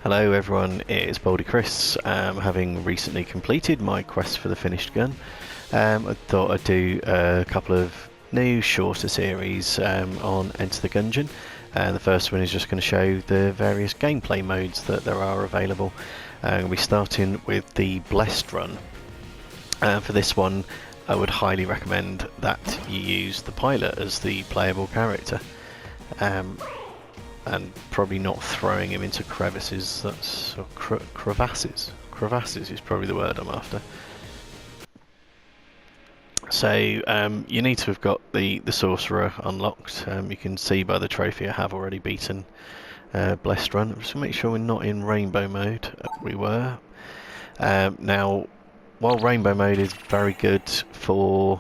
Hello everyone, it's Baldy Chris. Having recently completed my quest for the finished gun, I thought I'd do a couple of new shorter series on Enter the Gungeon. The first one is just going to show the various gameplay modes that there are available. We'll be starting with the Blessed run. For this one I would highly recommend that you use the pilot as the playable character. And probably not throwing him into crevices. That's crevasses. Crevasses is probably the word I'm after. So you need to have got the sorcerer unlocked. You can see by the trophy I have already beaten Blessed Run. Just to make sure we're not in rainbow mode. We were. Now, while rainbow mode is very good for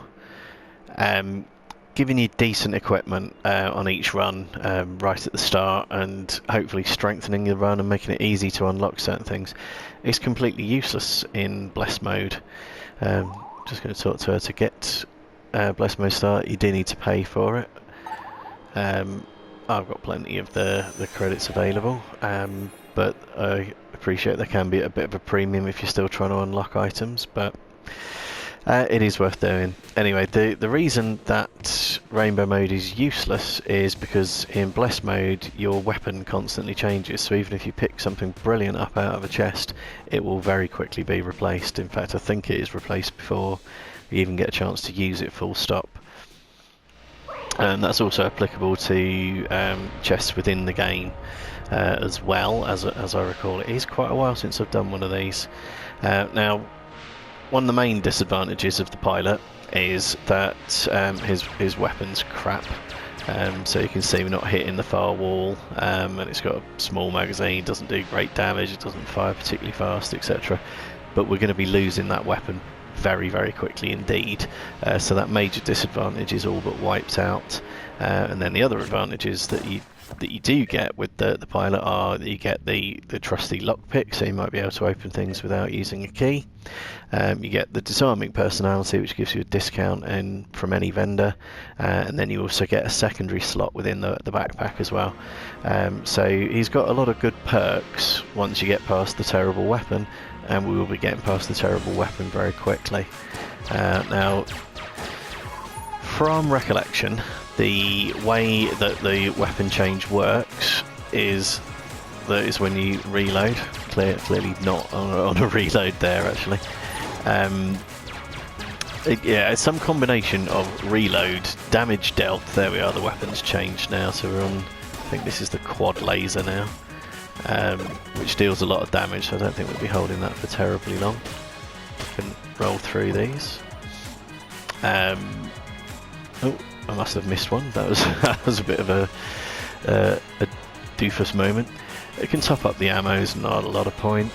giving you decent equipment on each run right at the start, and hopefully strengthening the run and making it easy to unlock certain things, it's completely useless in Blessed mode. Just going to talk to her to get Blessed mode start. You do need to pay for it. I've got plenty of the credits available, but I appreciate there can be a bit of a premium if you're still trying to unlock items, but it is worth doing. Anyway, the reason that rainbow mode is useless is because in Blessed mode your weapon constantly changes, so even if you pick something brilliant up out of a chest, it will very quickly be replaced. In fact, I think it is replaced before you even get a chance to use it full stop. And that's also applicable to chests within the game as well, as I recall. It is quite a while since I've done one of these. Now, one of the main disadvantages of the pilot is that his weapon's crap. So you can see we're not hitting the far wall, and it's got a small magazine, doesn't do great damage, it doesn't fire particularly fast, etc. But we're going to be losing that weapon very, very quickly indeed. So that major disadvantage is all but wiped out. And then the other advantages that you do get with the pilot are that you get the trusty lockpick, so you might be able to open things without using a key. You get the disarming personality, which gives you a discount from any vendor, and then you also get a secondary slot within the backpack as well. So he's got a lot of good perks once you get past the terrible weapon, and we will be getting past the terrible weapon very quickly. Now, from recollection, the way that the weapon change works is when you reload. Clearly not on a reload there, actually. Yeah, it's some combination of reload, damage dealt. There we are, the weapon's changed now, so we're on, I think this is the quad laser now, which deals a lot of damage, so I don't think we'll be holding that for terribly long. I can roll through these. Oh, I must have missed one. That was a bit of a doofus moment. It can top up the ammos, not a lot of point.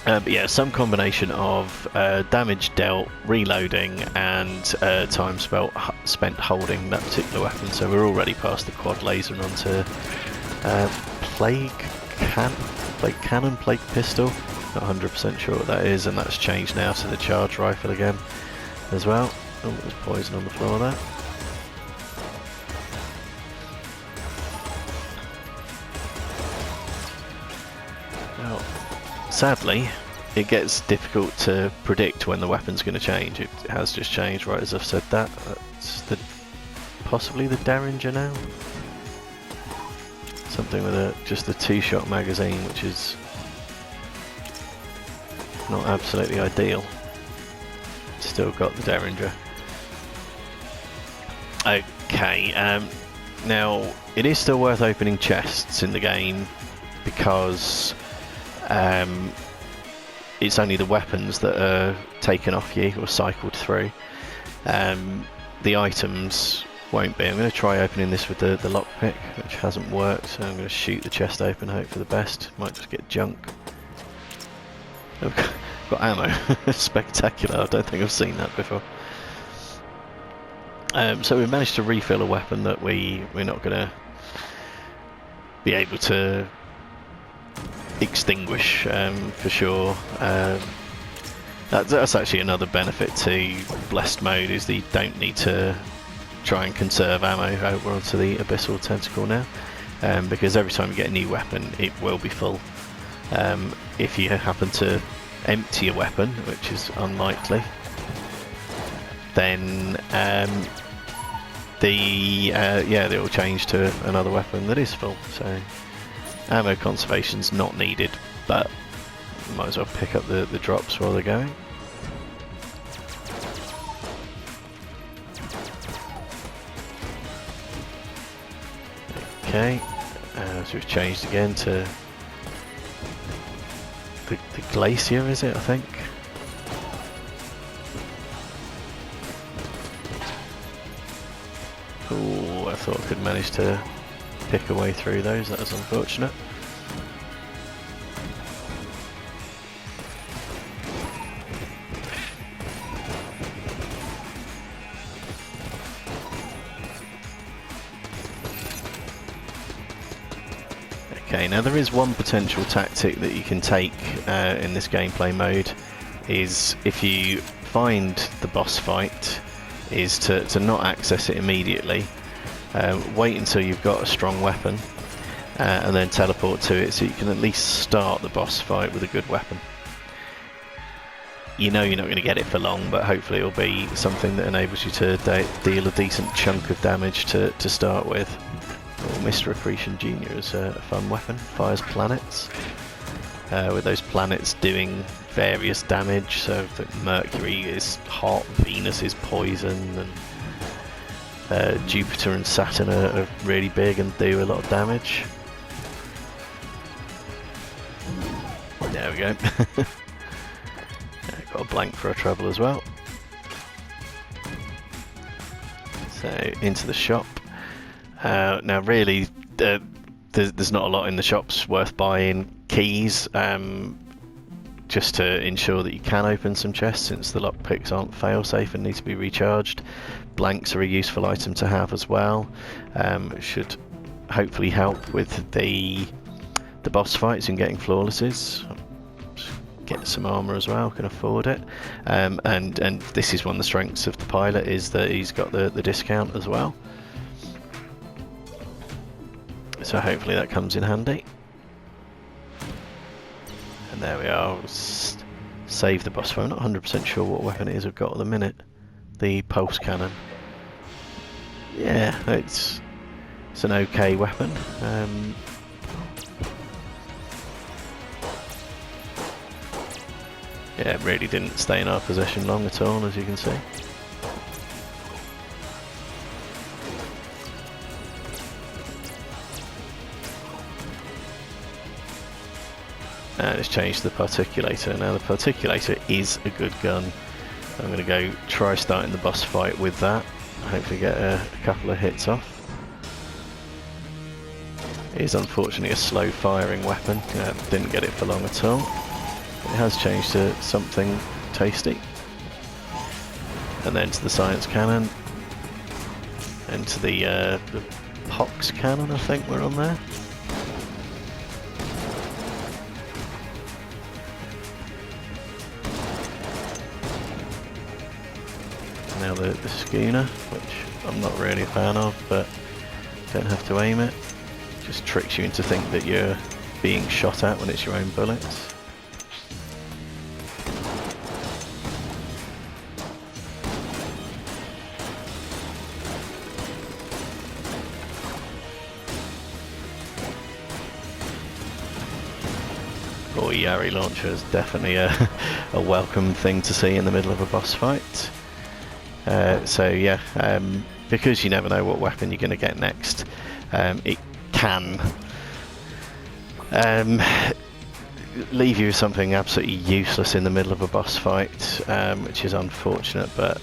But yeah, some combination of damage dealt, reloading, and time spent holding that particular weapon. So we're already past the quad laser and onto plague pistol. Not 100% sure what that is, and that's changed now to the charge rifle again as well. Oh, there's poison on the floor there. Well, sadly, it gets difficult to predict when the weapon's going to change. It has just changed right as I've said that. That's possibly the Derringer now. Something with just a two-shot magazine, which is not absolutely ideal. Still got the Derringer. Okay, now it is still worth opening chests in the game because it's only the weapons that are taken off you or cycled through. The items won't be. I'm going to try opening this with the lockpick, which hasn't worked, so I'm going to shoot the chest open, hope for the best. Might just get junk. I've got ammo. Spectacular. I don't think I've seen that before. So we've managed to refill a weapon that we're not going to be able to extinguish for sure. That's actually another benefit to Blessed mode, is that you don't need to try and conserve ammo over onto the Abyssal Tentacle now, because every time you get a new weapon it will be full. If you happen to empty a weapon, which is unlikely, then they will change to another weapon that is full. So ammo conservation's not needed, but you might as well pick up the drops while they're going. Okay, so we've changed again to the glacier, is it, I think? Oh, I thought I could manage to pick a way through those, that was unfortunate. Okay, now there is one potential tactic that you can take in this gameplay mode, is if you find the boss fight, is to not access it immediately, wait until you've got a strong weapon, and then teleport to it so you can at least start the boss fight with a good weapon. You know you're not going to get it for long, but hopefully it'll be something that enables you to deal a decent chunk of damage to start with. Oh, Mr. Accretion Jr. is a fun weapon, fires planets, with those planets doing various damage, so that Mercury is hot, Venus is poison, and Jupiter and Saturn are really big and do a lot of damage. There we go. Got a blank for our trouble as well. So into the shop. Now really there's not a lot in the shops worth buying. Keys, just to ensure that you can open some chests, since the lockpicks aren't fail-safe and need to be recharged. Blanks are a useful item to have as well. It should hopefully help with the boss fights and getting flawlesses. Get some armor as well, can afford it. And this is one of the strengths of the pilot, is that he's got the discount as well. So hopefully that comes in handy. And there we are. Save the boss fight. I'm not 100% sure what weapon it is I've got at the minute. The pulse cannon. Yeah, it's an okay weapon. Yeah, it really didn't stay in our possession long at all, as you can see. And it's changed the particulator. Now the particulator is a good gun. I'm going to go try starting the boss fight with that. Hopefully get a couple of hits off. It is unfortunately a slow firing weapon. Didn't get it for long at all. It has changed to something tasty. And then to the science cannon. And to the pox cannon, I think we're on there. Now the schooner, which I'm not really a fan of, but don't have to aim it. Just tricks you into thinking that you're being shot at when it's your own bullets. Oh, Yari launcher is definitely a welcome thing to see in the middle of a boss fight. So yeah, because you never know what weapon you're going to get next, it can leave you with something absolutely useless in the middle of a boss fight, which is unfortunate, but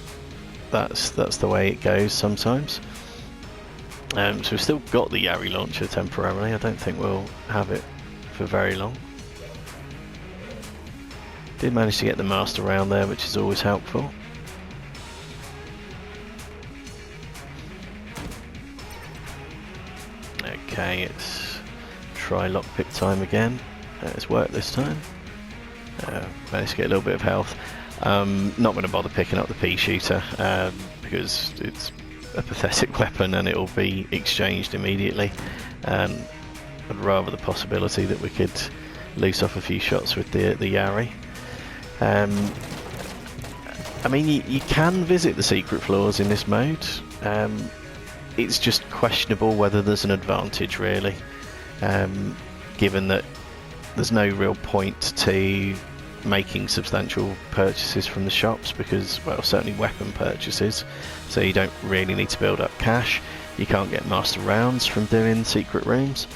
that's the way it goes sometimes. So we've still got the Yari launcher temporarily. I don't think we'll have it for very long. Did manage to get the master round there, which is always helpful. Okay, it's try lockpick time again. It's worked this time. Managed to get a little bit of health. Not going to bother picking up the pea shooter because it's a pathetic weapon and it will be exchanged immediately. I'd rather the possibility that we could loose off a few shots with the Yari. I mean, you can visit the secret floors in this mode. It's just questionable whether there's an advantage, really, given that there's no real point to making substantial purchases from the shops because, well, certainly weapon purchases, so you don't really need to build up cash. You can't get master rounds from doing secret rooms,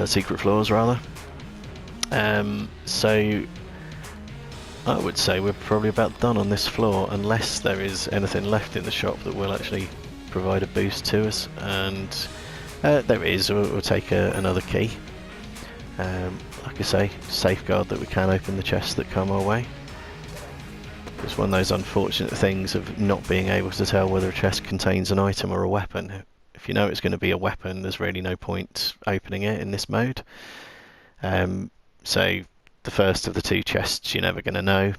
secret floors rather. So I would say we're probably about done on this floor, unless there is anything left in the shop that will actually provide a boost to us, and there is. We'll take another key. Like I say, safeguard that we can open the chests that come our way. It's one of those unfortunate things of not being able to tell whether a chest contains an item or a weapon. If you know it's going to be a weapon, there's really no point opening it in this mode. So the first of the two chests you're never going to know.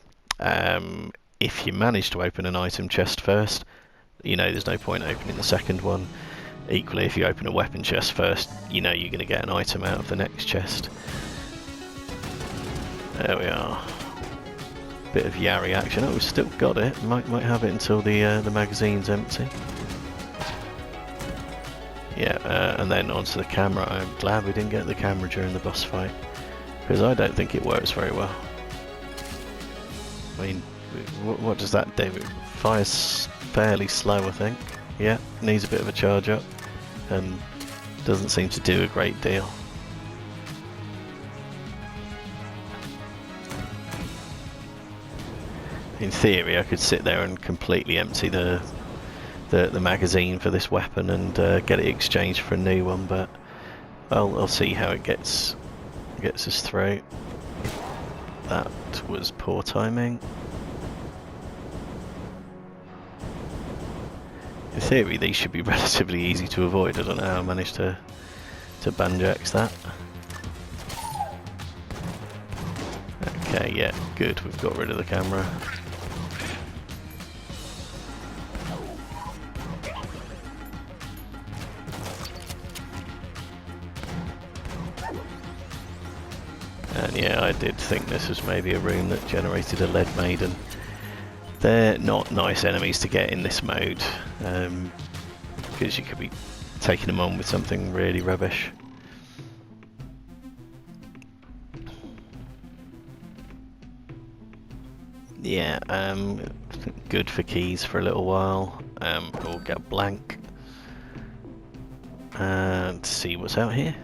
If you manage to open an item chest first, you know there's no point opening the second one. Equally, if you open a weapon chest first, you know you're going to get an item out of the next chest. There we are. Bit of Yari action. Oh, we've still got it. Might have it until the magazine's empty. Yeah, and then onto the camera. I'm glad we didn't get the camera during the boss fight, because I don't think it works very well. I mean, what does that do? It fires fairly slow, I think. Yeah, needs a bit of a charge up, and doesn't seem to do a great deal. In theory, I could sit there and completely empty the magazine for this weapon and get it exchanged for a new one, but I'll see how it gets us through. That was poor timing. In theory, these should be relatively easy to avoid. I don't know how I managed to banjax that. Okay, yeah, good. We've got rid of the camera. And yeah, I did think this was maybe a room that generated a lead maiden. They're not nice enemies to get in this mode, because you could be taking them on with something really rubbish. Yeah, good for keys for a little while. We'll get blank and see what's out here.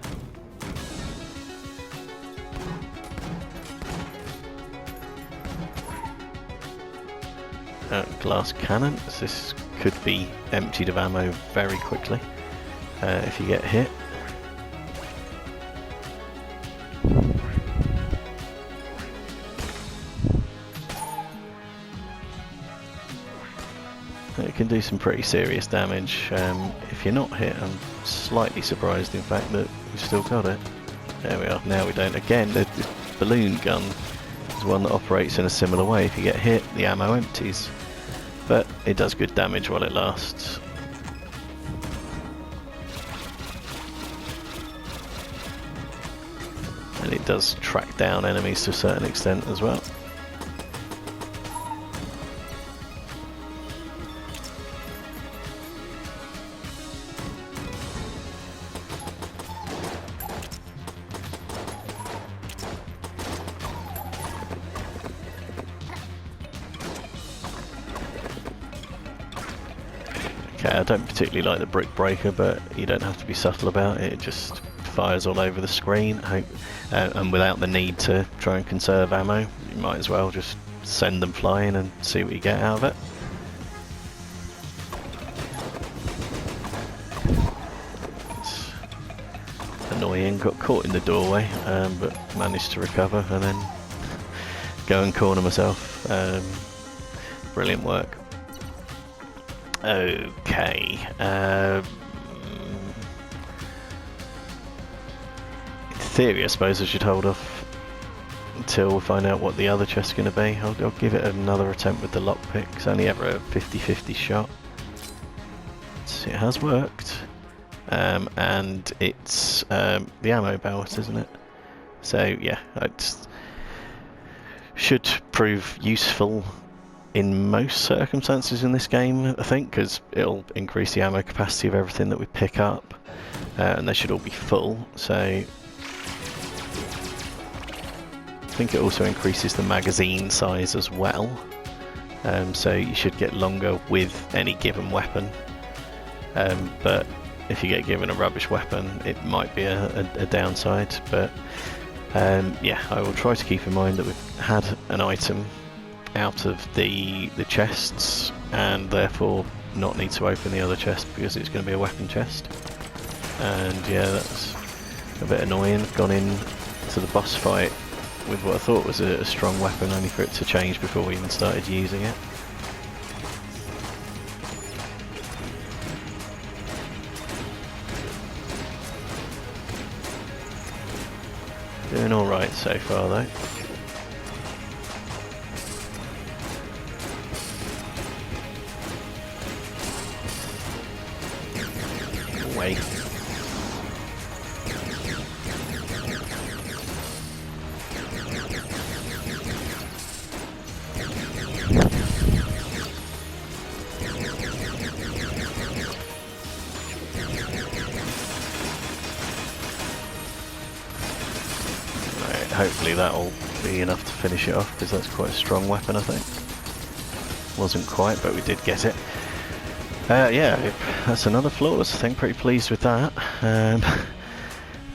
Glass cannon. This could be emptied of ammo very quickly if you get hit. It can do some pretty serious damage. If you're not hit, I'm slightly surprised in fact that we've still got it. There we are. Now we don't. Again, the balloon gun is one that operates in a similar way. If you get hit, the ammo empties, but it does good damage while it lasts. And it does track down enemies to a certain extent as well. Okay, I don't particularly like the brick breaker, but you don't have to be subtle about it. It just fires all over the screen, and without the need to try and conserve ammo, you might as well just send them flying and see what you get out of it. It's annoying, got caught in the doorway, but managed to recover and then go and corner myself. Brilliant work. Okay, in theory I suppose I should hold off until we find out what the other chest's going to be. I'll give it another attempt with the lockpick. It's only ever a 50-50 shot. So it has worked, and it's the ammo belt, isn't it? So yeah, it should prove useful in most circumstances in this game, I think, because it'll increase the ammo capacity of everything that we pick up, and they should all be full. So I think it also increases the magazine size as well, so you should get longer with any given weapon, but if you get given a rubbish weapon it might be a downside. But yeah, I will try to keep in mind that we've had an item out of the chests and therefore not need to open the other chest because it's going to be a weapon chest. And yeah, that's a bit annoying. Gone in to the boss fight with what I thought was a strong weapon, only for it to change before we even started using it. Doing alright so far though. Away. Hopefully that'll be enough to finish it off, because that's quite a strong weapon, I think. Wasn't quite, but we did get it. Yeah, that's another flawless thing. Pretty pleased with that.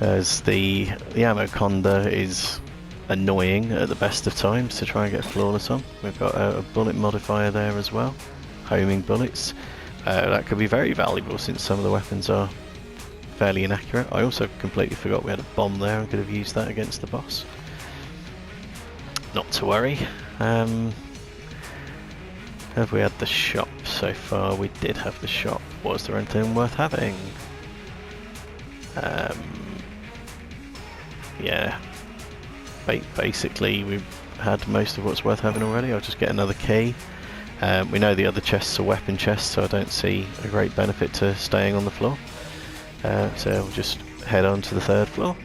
As the ammo conda is annoying at the best of times to try and get flawless on. We've got a bullet modifier there as well. Homing bullets. That could be very valuable since some of the weapons are fairly inaccurate. I also completely forgot we had a bomb there and could have used that against the boss. Not to worry. Have we had the shop so far? We did have the shop. Was there anything worth having? Yeah. Basically we've had most of what's worth having already. I'll just get another key. We know the other chests are weapon chests, so I don't see a great benefit to staying on the floor. So we'll just head on to the third floor.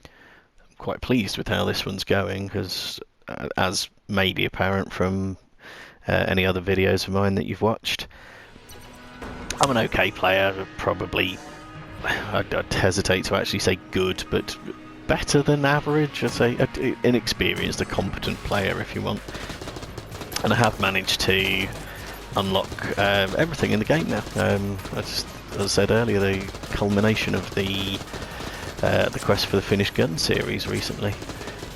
I'm quite pleased with how this one's going, because as may be apparent from any other videos of mine that you've watched, I'm an okay player. Probably, I'd hesitate to actually say good, but better than average. I'd say inexperienced, a competent player if you want. And I have managed to unlock everything in the game now. As I said earlier, the culmination of the quest for the finished gun series recently.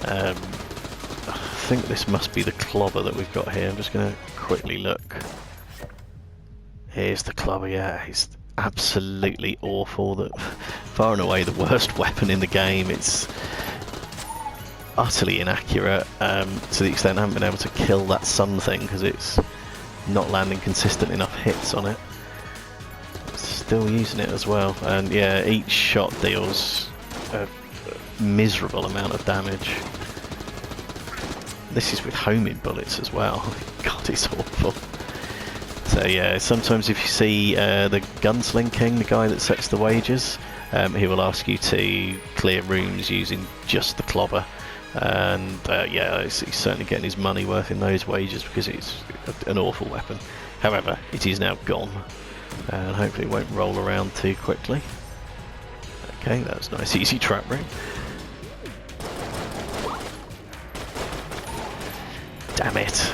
I think this must be the clobber that we've got here. I'm just going to quickly look. Here's the clobber. Yeah, it's absolutely awful. That far and away the worst weapon in the game. It's utterly inaccurate to the extent I haven't been able to kill that sun thing because it's not landing consistent enough hits on it. Still using it as well, and yeah, each shot deals a miserable amount of damage. This is with homing bullets as well. God, it's awful. So yeah, sometimes if you see the gunsling king, the guy that sets the wages, he will ask you to clear rooms using just the clobber. And yeah, he's certainly getting his money worth in those wages because it's an awful weapon. However, it is now gone, and hopefully it won't roll around too quickly. Okay, that's a nice easy trap room. Damn it!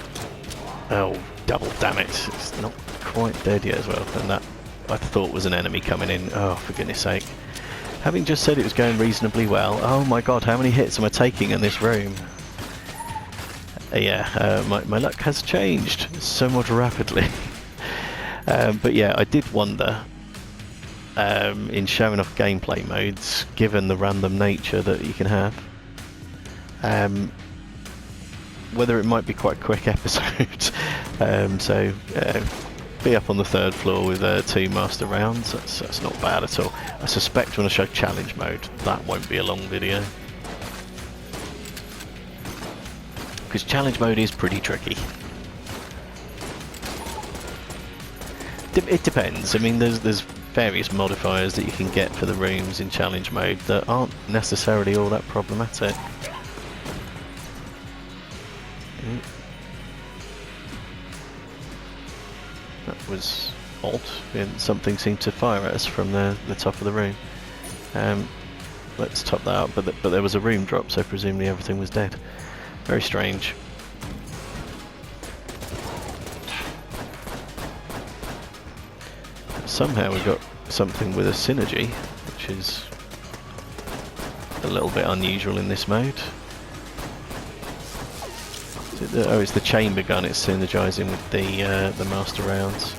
Oh, double damn it! It's not quite dead yet as well, and that I thought was an enemy coming in. Oh, for goodness sake. Having just said it was going reasonably well, oh my god, how many hits am I taking in this room? Yeah, my luck has changed somewhat rapidly. But yeah, I did wonder, in showing off gameplay modes, given the random nature that you can have, whether it might be quite a quick episode. So be up on the third floor with 2 master rounds. That's not bad at all. I suspect when I show challenge mode, that won't be a long video, because challenge mode is pretty tricky. It depends. I mean, there's various modifiers that you can get for the rooms in challenge mode that aren't necessarily all that problematic. That was odd, and something seemed to fire at us from the top of the room. Let's top that out, but there was a room drop, so presumably everything was dead. Very strange. Somehow we got something with a synergy, which is a little bit unusual in this mode. Oh, it's the chamber gun, it's synergising with the master rounds.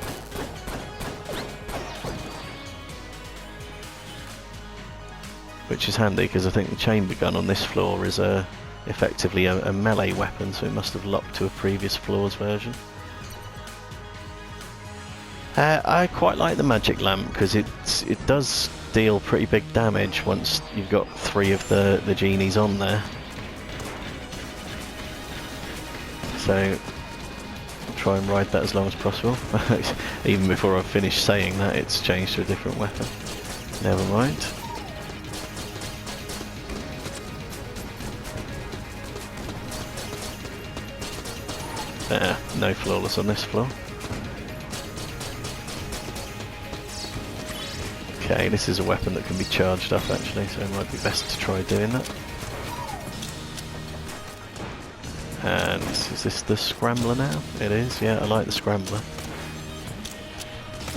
Which is handy, because I think the chamber gun on this floor is effectively a melee weapon, so it must have locked to a previous floor's version. I quite like the magic lamp, because it does deal pretty big damage once you've got 3 of the genies on there. So I'll try and ride that as long as possible. Even before I've finished saying that, it's changed to a different weapon. Never mind. No flawless on this floor. Okay, this is a weapon that can be charged up actually, so it might be best to try doing that. And is this the scrambler now? It is, yeah, I like the scrambler.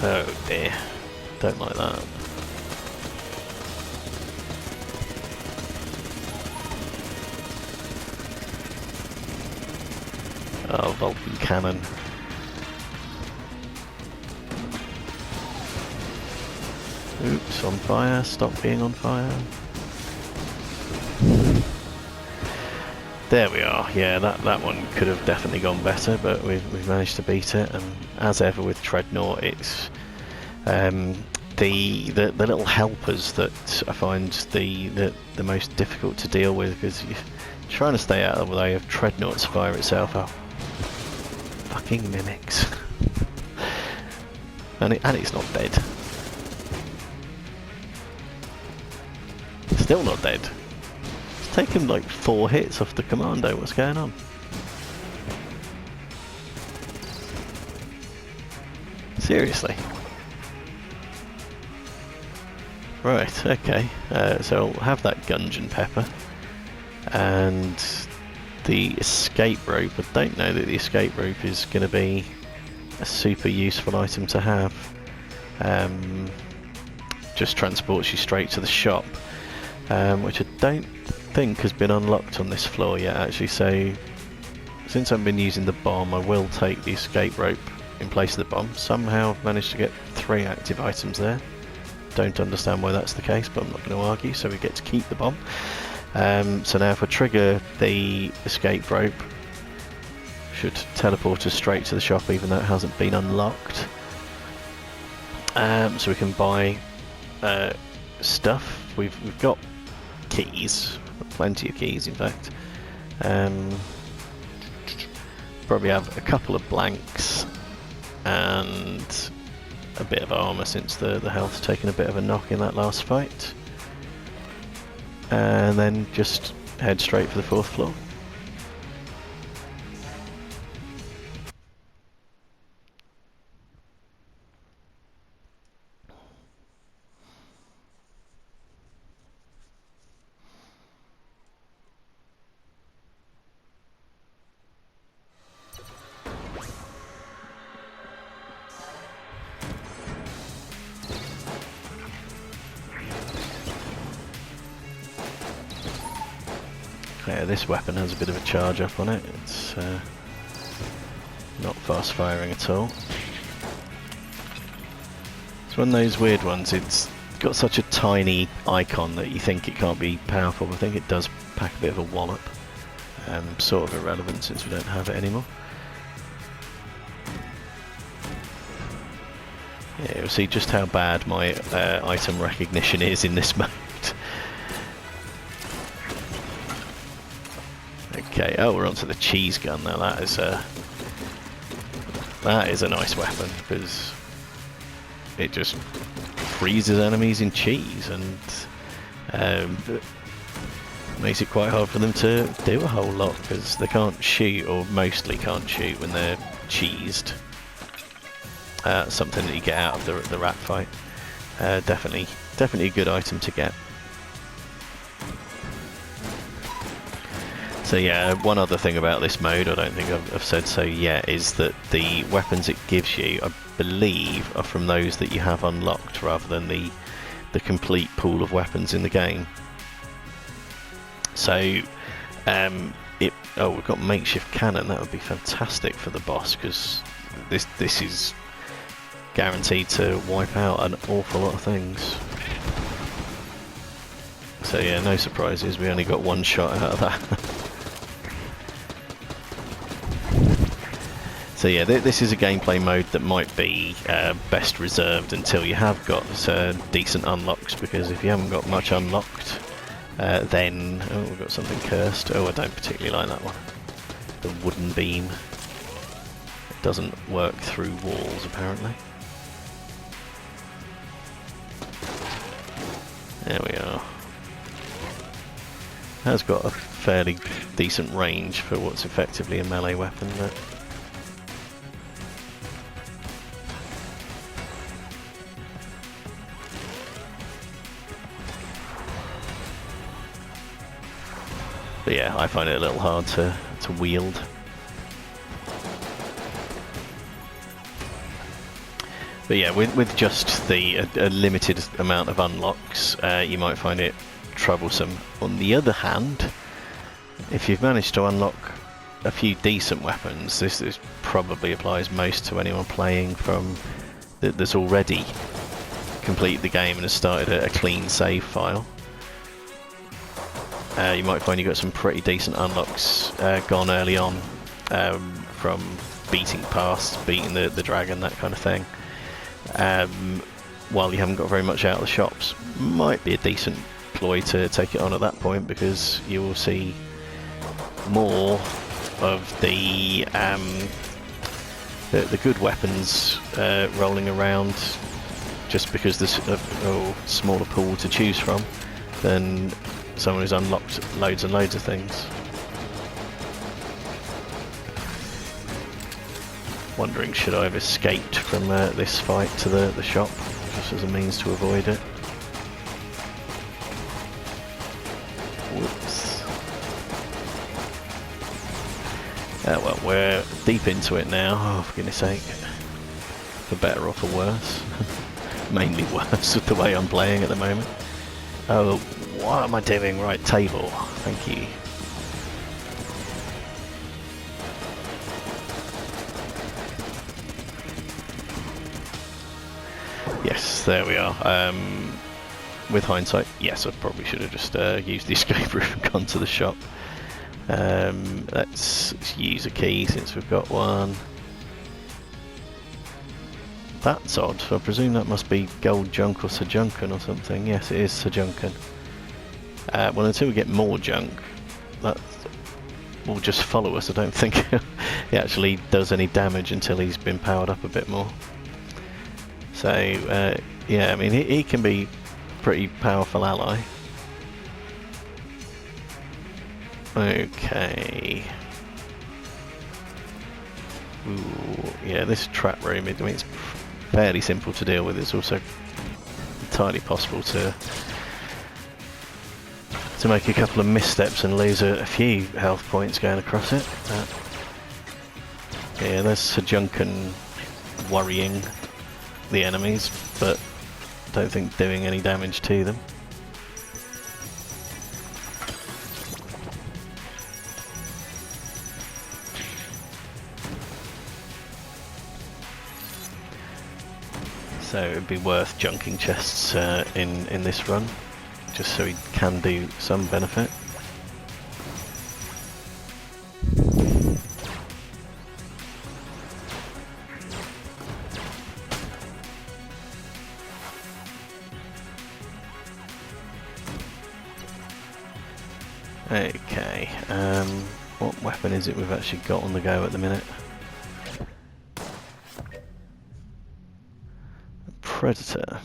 Oh dear, don't like that. Oh, Vulcan cannon. Oops, on fire, stop being on fire. There we are, yeah, that one could have definitely gone better, but we've managed to beat it, and as ever with Dreadnought, it's the little helpers that I find the most difficult to deal with, because you're trying to stay out of the way of Dreadnought's fire itself. Oh, fucking mimics. and it's not dead. Still not dead. It's taken like 4 hits off the commando. What's going on? Seriously? Right, okay. So I'll have that Gungeon pepper. And the escape rope. I don't know that the escape rope is going to be a super useful item to have. Just transports you straight to the shop. Which I don't think has been unlocked on this floor yet actually, so since I've been using the bomb I will take the escape rope in place of the bomb. Somehow I've managed to get 3 active items there. Don't understand why that's the case, but I'm not going to argue, so we get to keep the bomb. So now if I trigger the escape rope, should teleport us straight to the shop even though it hasn't been unlocked. So we can buy stuff. We've got keys, plenty of keys in fact. Probably have a couple of blanks and a bit of armour since the health's taken a bit of a knock in that last fight. And then just head straight for the 4th floor. Yeah, this weapon has a bit of a charge up on it. It's not fast firing at all. It's one of those weird ones. It's got such a tiny icon that you think it can't be powerful, but I think it does pack a bit of a wallop. Sort of irrelevant since we don't have it anymore. Yeah, you'll see just how bad my item recognition is in this mode. Okay, oh, we're onto the cheese gun now. That is a nice weapon because it just freezes enemies in cheese, and makes it quite hard for them to do a whole lot because they can't shoot, or mostly can't shoot, when they're cheesed. Something that you get out of the rat fight. Definitely a good item to get. So yeah, one other thing about this mode, I don't think I've said so yet, is that the weapons it gives you, I believe, are from those that you have unlocked rather than the complete pool of weapons in the game. So, we've got makeshift cannon. That would be fantastic for the boss, because this is guaranteed to wipe out an awful lot of things. So yeah, no surprises. We only got one shot out of that. So yeah, this is a gameplay mode that might be best reserved until you have got decent unlocks, because if you haven't got much unlocked, then... Oh, we've got something cursed. Oh, I don't particularly like that one. The wooden beam. It doesn't work through walls, apparently. There we are. Has got a fairly decent range for what's effectively a melee weapon, but... But yeah, I find it a little hard to wield. But yeah, with just a limited amount of unlocks, you might find it troublesome. On the other hand, if you've managed to unlock a few decent weapons, this probably applies most to anyone playing from that's already completed the game and has started a clean save file. You might find you got some pretty decent unlocks gone early on from beating the dragon, that kind of thing. While you haven't got very much out of the shops, might be a decent ploy to take it on at that point, because you will see more of the good weapons rolling around, just because there's a smaller pool to choose from than someone who's unlocked loads and loads of things. Wondering, should I have escaped from this fight to the shop, just as a means to avoid it? Whoops. Well, we're deep into it now. Oh, for goodness sake. For better or for worse. Mainly worse with the way I'm playing at the moment. Oh, what am I doing? Right, table. Thank you. Yes, there we are. With hindsight, yes, I probably should have just used the escape route and gone to the shop. Let's use a key since we've got one. That's odd. I presume that must be gold junk or Sajunkan or something. Yes, it is Sajunkan. Well, until we get more junk, that will just follow us. I don't think he actually does any damage until he's been powered up a bit more. So, yeah, I mean, he can be a pretty powerful ally. Okay. Ooh, yeah, this trap room, I mean, it's fairly simple to deal with. It's also entirely possible to make a couple of missteps and lose a few health points going across it. Yeah, there's Sajunkan worrying the enemies, but don't think doing any damage to them. So it would be worth junking chests in this run, just so he can do some benefit. Okay, what weapon is it we've actually got on the go at the minute? Predator.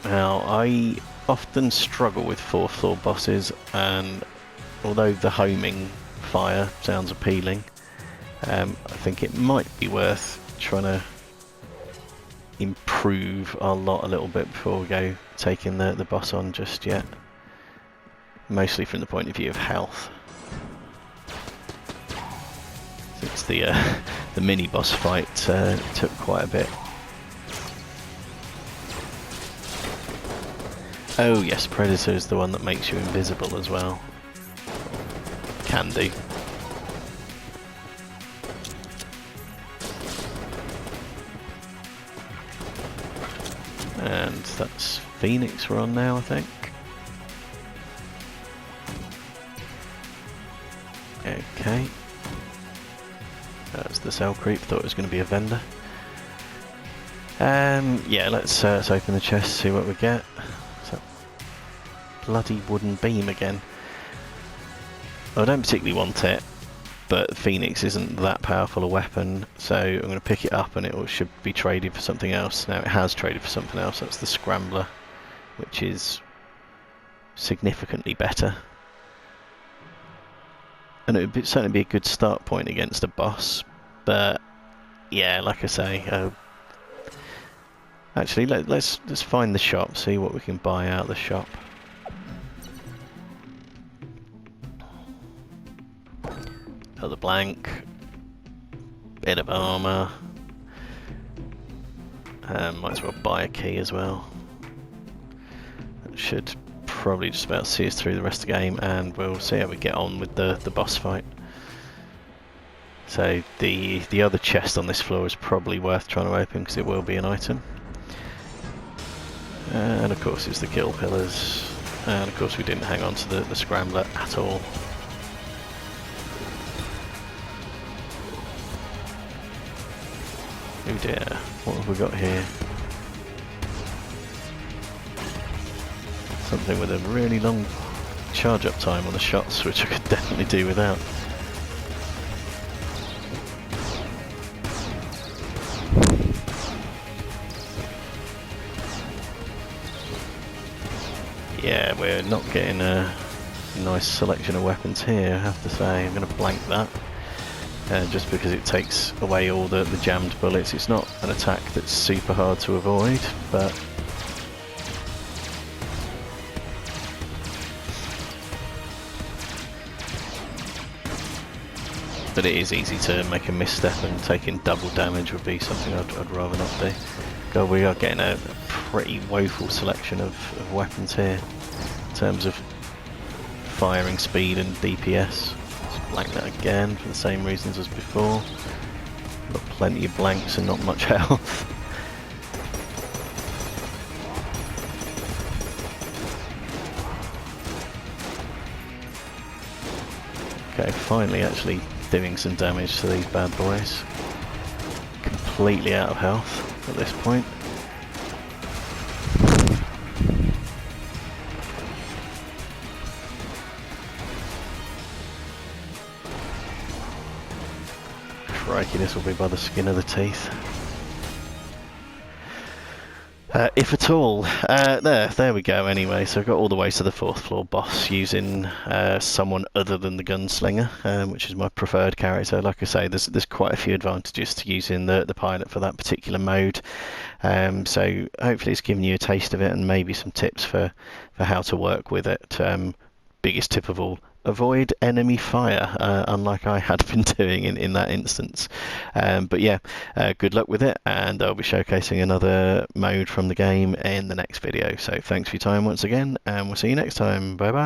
Now, I often struggle with 4th floor bosses, and although the homing fire sounds appealing, I think it might be worth trying to improve our lot a little bit before we go taking the boss on just yet. Mostly from the point of view of health. Since the mini boss fight took quite a bit. Oh yes, Predator is the one that makes you invisible as well. Can do. And that's Phoenix we're on now, I think. Okay. That's the cell creep, thought it was going to be a vendor. Yeah, let's open the chest, see what we get. It's that bloody wooden beam again. I don't particularly want it, but Phoenix isn't that powerful a weapon, so I'm going to pick it up and it should be traded for something else. Now it has traded for something else, that's the Scrambler, which is significantly better. And it would certainly be a good start point against a boss, but yeah, like I say, actually let's find the shop, see what we can buy out of the shop. Another blank, bit of armour, might as well buy a key as well. That should probably just about see us through the rest of the game, and we'll see how we get on with the boss fight. So the other chest on this floor is probably worth trying to open because it will be an item. And of course it's the kill pillars, and of course we didn't hang on to the Scrambler at all. Oh dear, what have we got here? Something with a really long charge up time on the shots, which I could definitely do without. Yeah, we're not getting a nice selection of weapons here, I have to say. I'm going to blank that. Just because it takes away all the jammed bullets. It's not an attack that's super hard to avoid, but it is easy to make a misstep, and taking double damage would be something I'd rather not do. God, we are getting a pretty woeful selection of weapons here in terms of firing speed and DPS. Blank that again for the same reasons as before. Got plenty of blanks and not much health. Okay, finally actually doing some damage to these bad boys. Completely out of health at this point. Crikey, this will be by the skin of the teeth. If at all. There we go anyway. So I got all the way to the 4th floor boss using someone other than the gunslinger, which is my preferred character. Like I say, there's quite a few advantages to using the pilot for that particular mode. So hopefully it's given you a taste of it and maybe some tips for how to work with it. Biggest tip of all, avoid enemy fire, unlike I had been doing in that instance. But yeah, good luck with it, and I'll be showcasing another mode from the game in the next video. So thanks for your time once again, and we'll see you next time. Bye bye.